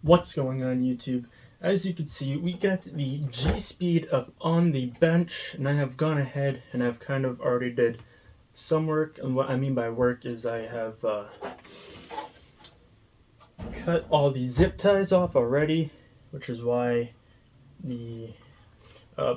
What's going on YouTube? As you can see, we got the gspeed up on the bench, and I have gone ahead and I've kind of already did some work. And what I mean by work is I have cut all the zip ties off already, which is why the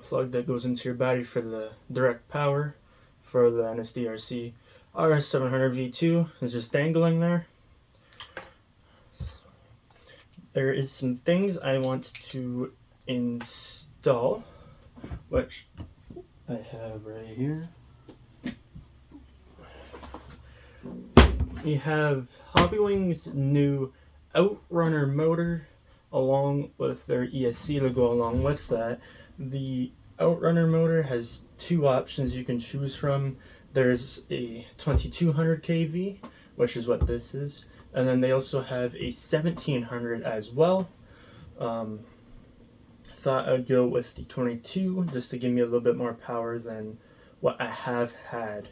plug that goes into your battery for the direct power for the NSDRC RS700V2 is just dangling there. There is some things I want to install, which I have right here. We have Hobbywing's new Outrunner motor along with their ESC to go along with that. The Outrunner motor has two options you can choose from. There's a 2200 kV, which is what this is, and then they also have a 1700 as well. Thought I'd go with the 22 just to give me a little bit more power than what I have had.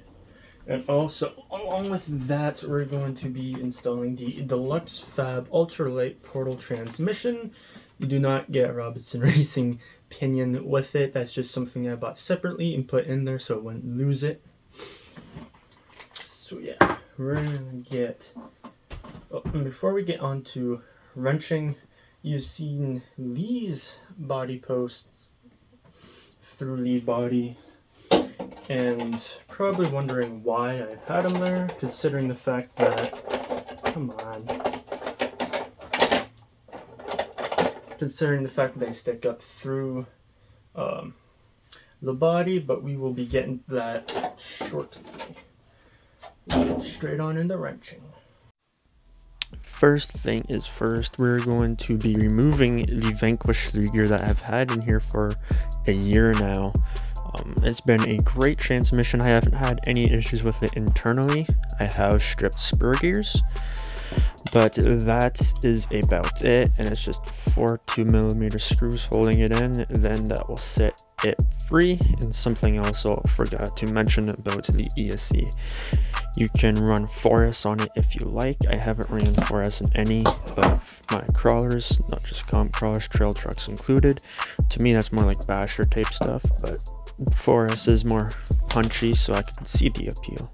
And also, along with that, we're going to be installing the Deluxe Fab Ultralight Portal Transmission. You do not get Robinson Racing pinion with it. That's just something I bought separately and put in there so I wouldn't lose it. So yeah, we're gonna get... Oh, and before we get on to wrenching, you've seen Lee's body posts through Lee body, and probably wondering why I've had them there, considering the fact that, considering the fact that they stick up through the body, but we will be getting that shortly. We'll get straight on into wrenching. First thing is first, we're going to be removing the Vanquish 3 gear that I've had in here for a year now. It's been a great transmission. I haven't had any issues with it internally. I have stripped spur gears, but that is about it, and it's just 4 2mm screws holding it in. Then that will set it free. And something else I forgot to mention about the ESC. You can run 4S on it if you like. I haven't ran 4S in any of my crawlers, not just comp crawlers, trail trucks included. To me, that's more like basher type stuff, but 4S is more punchy, so I can see the appeal.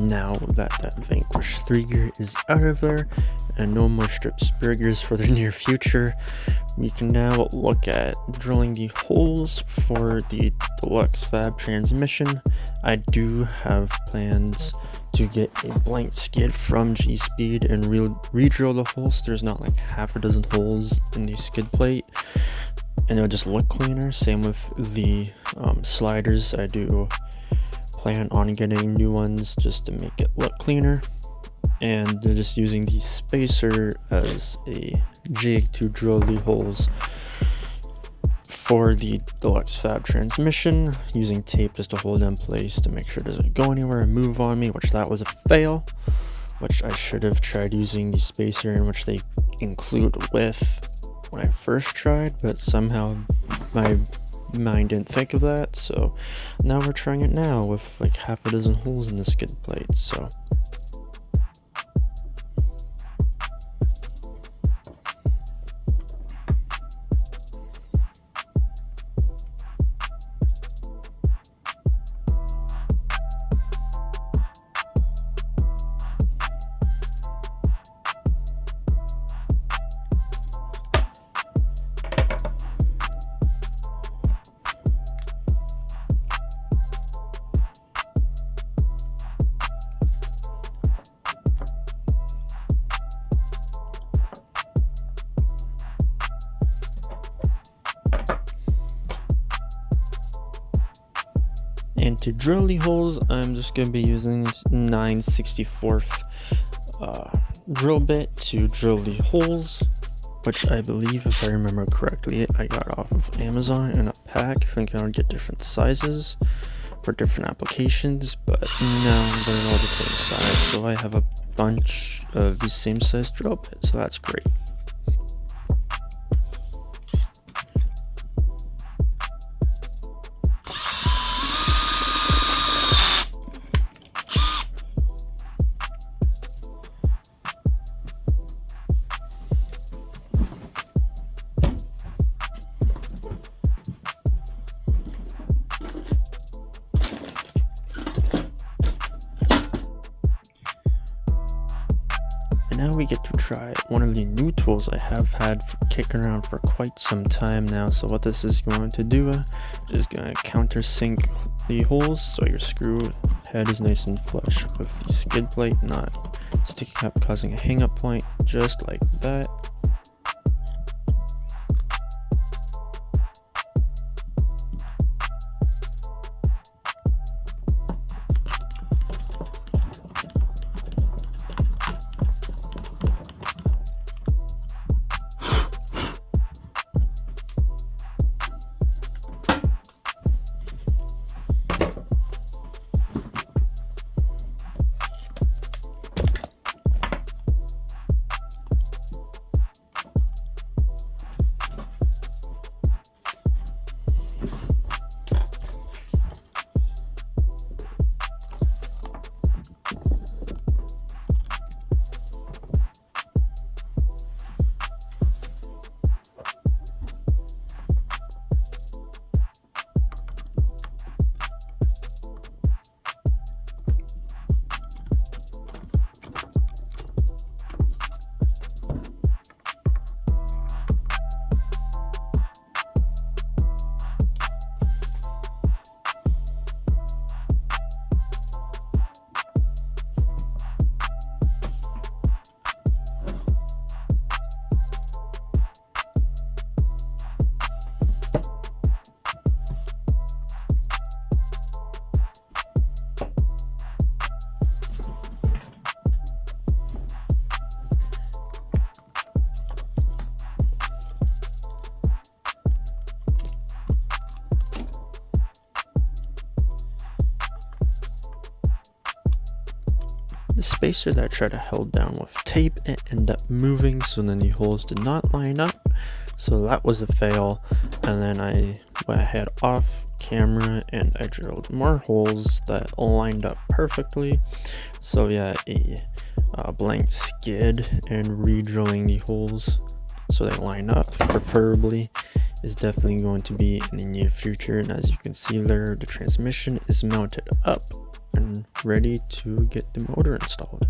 now that that Vanquish 3 gear is out of there and no more strip spare gears for the near future, we can now look at drilling the holes for the deluxe fab transmission. I do have plans to get a blank skid from gspeed and re-drill the holes. There's not like half a dozen holes in the skid plate, and it'll just look cleaner. Same with the sliders. I do plan on getting new ones just to make it look cleaner, and they're just using the spacer as a jig to drill the holes for the deluxe fab transmission, using tape just to hold it in place to make sure it doesn't go anywhere and move on me, which that was a fail, which I should have tried using the spacer in which they include with when I first tried, but somehow my mind didn't think of that. So now we're trying it now with like half a dozen holes in the skid plate. So and to drill the holes, I'm just going to be using this 9/64 drill bit to drill the holes, which I believe, if I remember correctly, I got off of Amazon in a pack, thinking I would get different sizes for different applications, but no, they're all the same size, so I have a bunch of the same size drill bits, so that's great. And now we get to try one of the new tools I have had kicking around for quite some time now. So what this is going to do is going to countersink the holes so your screw head is nice and flush with the skid plate, not sticking up causing a hang up point, just like that. The spacer that I tried to hold down with tape, it ended up moving, so then the holes did not line up, so that was a fail. And then I went ahead off camera and I drilled more holes that lined up perfectly. So yeah, a blank skid and re-drilling the holes so they line up preferably, is definitely going to be in the near future. And as you can see there, the transmission is mounted up and ready to get the motor installed.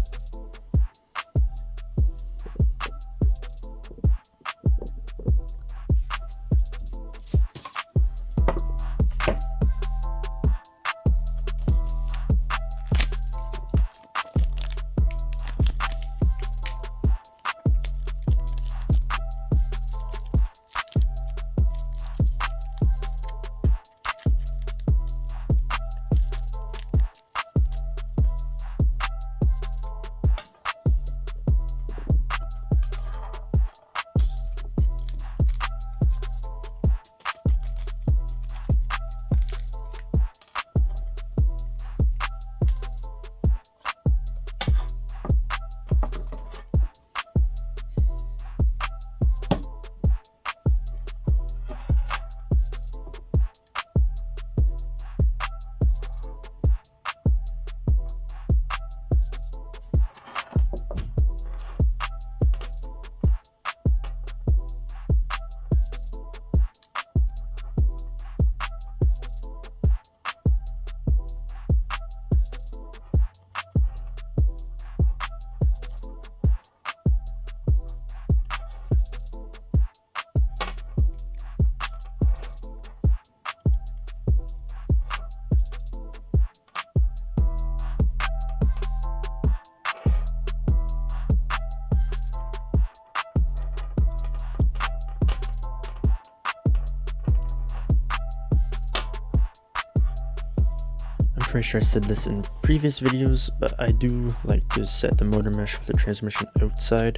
Pretty sure I said this in previous videos, but I do like to set the motor mesh with the transmission outside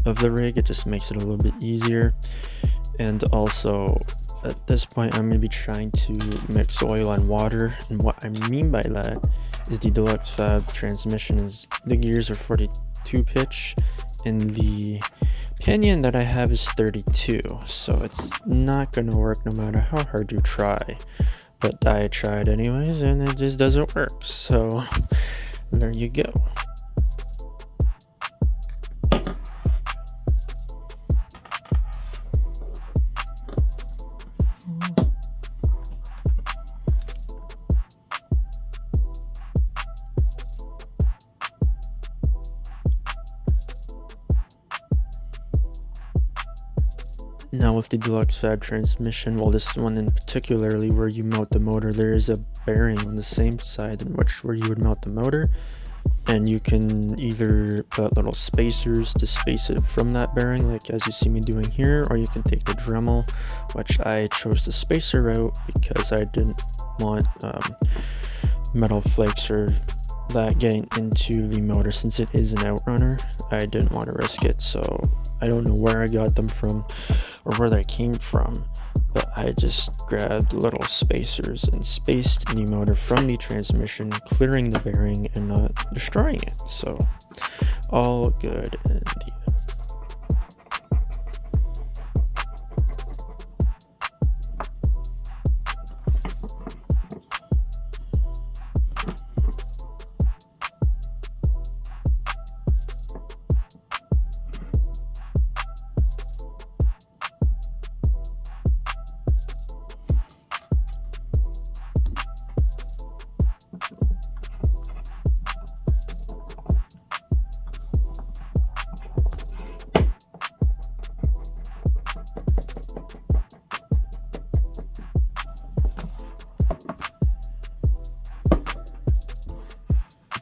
of the rig. It just makes it a little bit easier. And also at this point I'm going to be trying to mix oil and water, and what I mean by that is the Deluxe Fab transmission is the gears are 42 pitch and the pinion that I have is 32, so it's not going to work no matter how hard you try. But I tried anyways, and it just doesn't work. So there you go. Now with the Deluxe Fab transmission, well, this one in particularly where you mount the motor, there is a bearing on the same side in which where you would mount the motor, and you can either put little spacers to space it from that bearing, like as you see me doing here, or you can take the Dremel, which I chose the spacer route because I didn't want metal flakes or that getting into the motor. Since it is an outrunner, I didn't want to risk it, so I don't know where I got them from or where they came from, but I just grabbed little spacers and spaced the motor from the transmission, clearing the bearing and not destroying it. So all good indeed.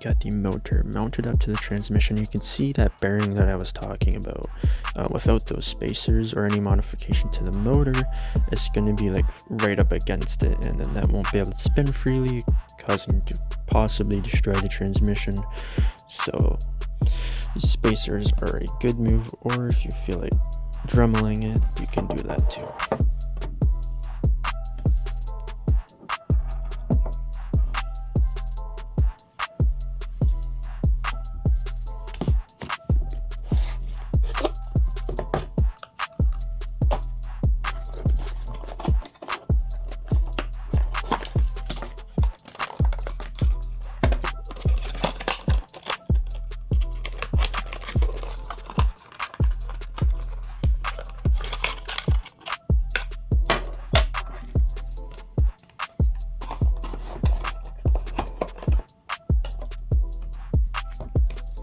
Got the motor mounted up to the transmission. You can see that bearing that I was talking about. Without those spacers or any modification to the motor, it's going to be like right up against it, and then that won't be able to spin freely, causing to possibly destroy the transmission. So the spacers are a good move, or if you feel like dremeling it, you can do that too.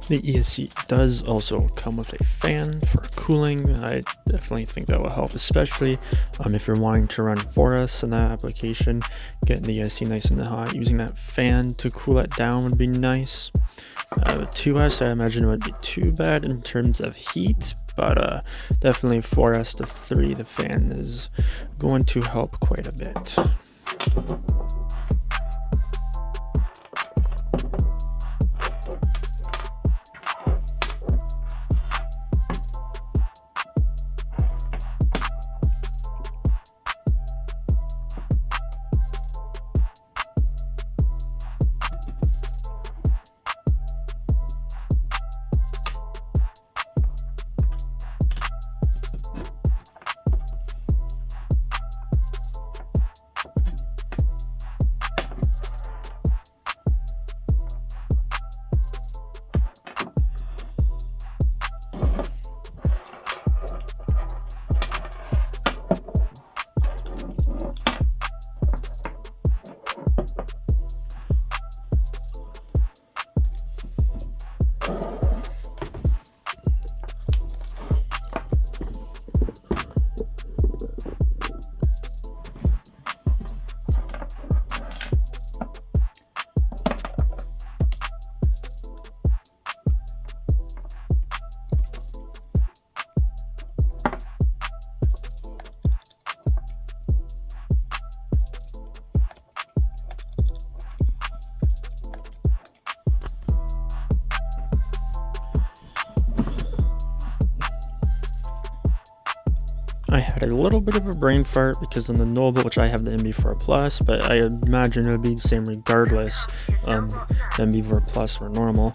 The ESC does also come with a fan for cooling. I definitely think that will help, especially if you're wanting to run 4S in that application. Getting the ESC nice and hot, using that fan to cool it down would be nice. With 2S, I imagine it would be too bad in terms of heat, but definitely 4S to 3, the fan is going to help quite a bit. I had a little bit of a brain fart because on the Noble, which I have the MB4 Plus, but I imagine it would be the same regardless, the MB4 Plus or normal,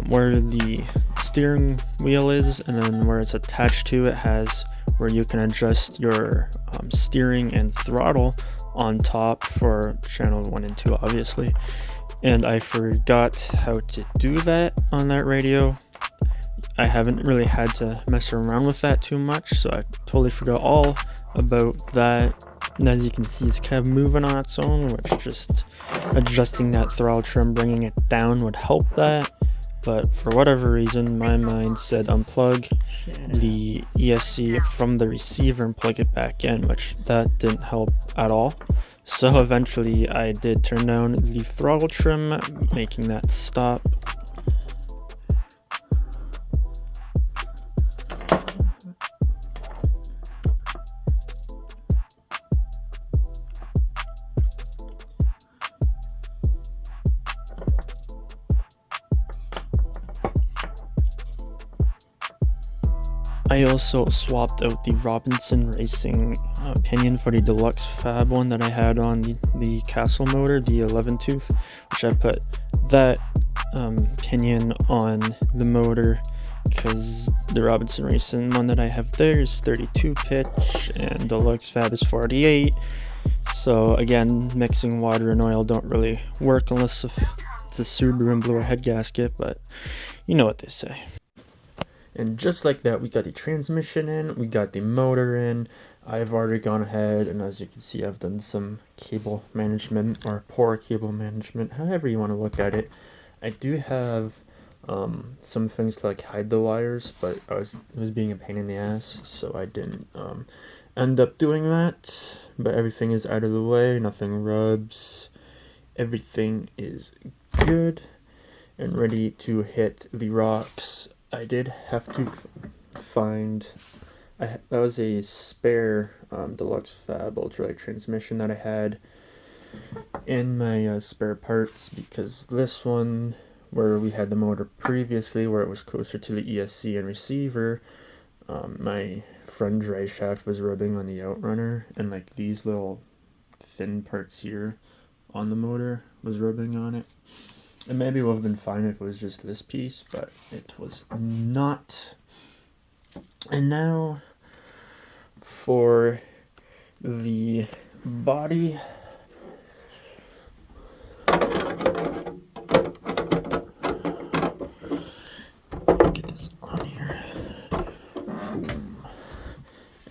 where the steering wheel is, and then where it's attached to it has where you can adjust your steering and throttle on top for channel 1 and 2, obviously. And I forgot how to do that on that radio. I haven't really had to mess around with that too much, so I totally forgot all about that. And as you can see, it's kind of moving on its own, which just adjusting that throttle trim, bringing it down would help that. But for whatever reason, my mind said unplug the ESC from the receiver and plug it back in, which that didn't help at all. So eventually I did turn down the throttle trim, making that stop. I also swapped out the Robinson Racing pinion for the deluxe fab one that I had on the Castle motor, the 11 tooth, which I put that pinion on the motor because the Robinson Racing one that I have there is 32 pitch and deluxe fab is 48. So again, mixing water and oil don't really work unless it's a Subaru and blew a head gasket, but you know what they say. And just like that, we got the transmission in, we got the motor in. I've already gone ahead, and as you can see, I've done some cable management, or poor cable management, however you want to look at it. I do have some things to like hide the wires, but it was being a pain in the ass, so I didn't end up doing that. But everything is out of the way, nothing rubs, everything is good and ready to hit the rocks. I did have to find, that was a spare deluxe fab ultralight transmission that I had in my spare parts, because this one, where we had the motor previously, where it was closer to the ESC and receiver, my front drive shaft was rubbing on the outrunner, and like these little fin parts here on the motor was rubbing on it. And maybe it would have been fine if it was just this piece, but it was not. And now for the body. Get this on here.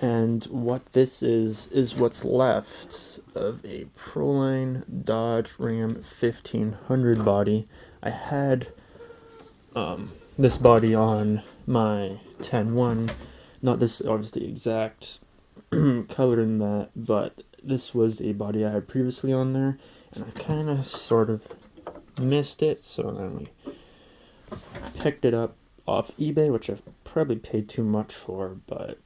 And what this is what's left of a Proline Dodge Ram 1500 body. I had this body on my 10-1. Not this obviously exact color in that, but this was a body I had previously on there, and I kind of sort of missed it, so then we picked it up off eBay, which I've probably paid too much for, but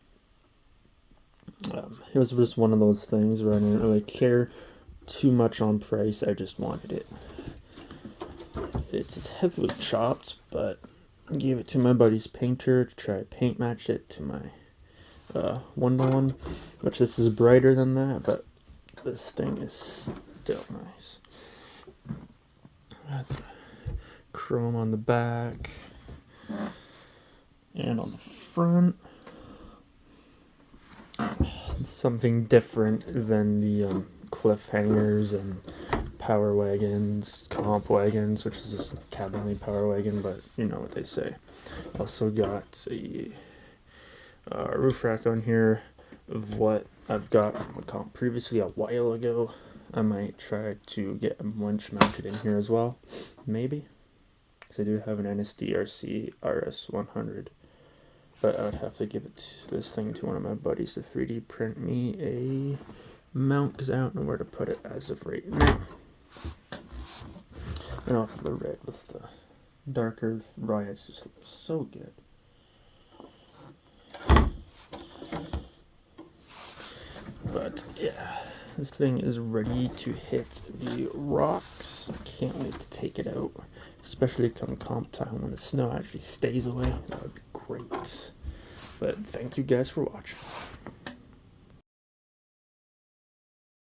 it was just one of those things where I didn't really care too much on price. I just wanted it. It's heavily chopped, but I gave it to my buddy's painter to try to paint match it to my 1x1, which this is brighter than that, but this thing is still nice. Got chrome on the back and on the front. Something different than the cliffhangers and power wagons, comp wagons, which is just a cab-only power wagon, but you know what they say. Also got a roof rack on here of what I've got from a comp previously a while ago. I might try to get a winch mounted in here as well, maybe, because I do have an NSDRC RS100, but I would have to give this thing to one of my buddies to 3D print me a mount, because I don't know where to put it as of right now. And also the red with the darker riots just looks so good. But yeah, this thing is ready to hit the rocks. I can't wait to take it out, especially come comp time when the snow actually stays away. That would be great. But thank you guys for watching.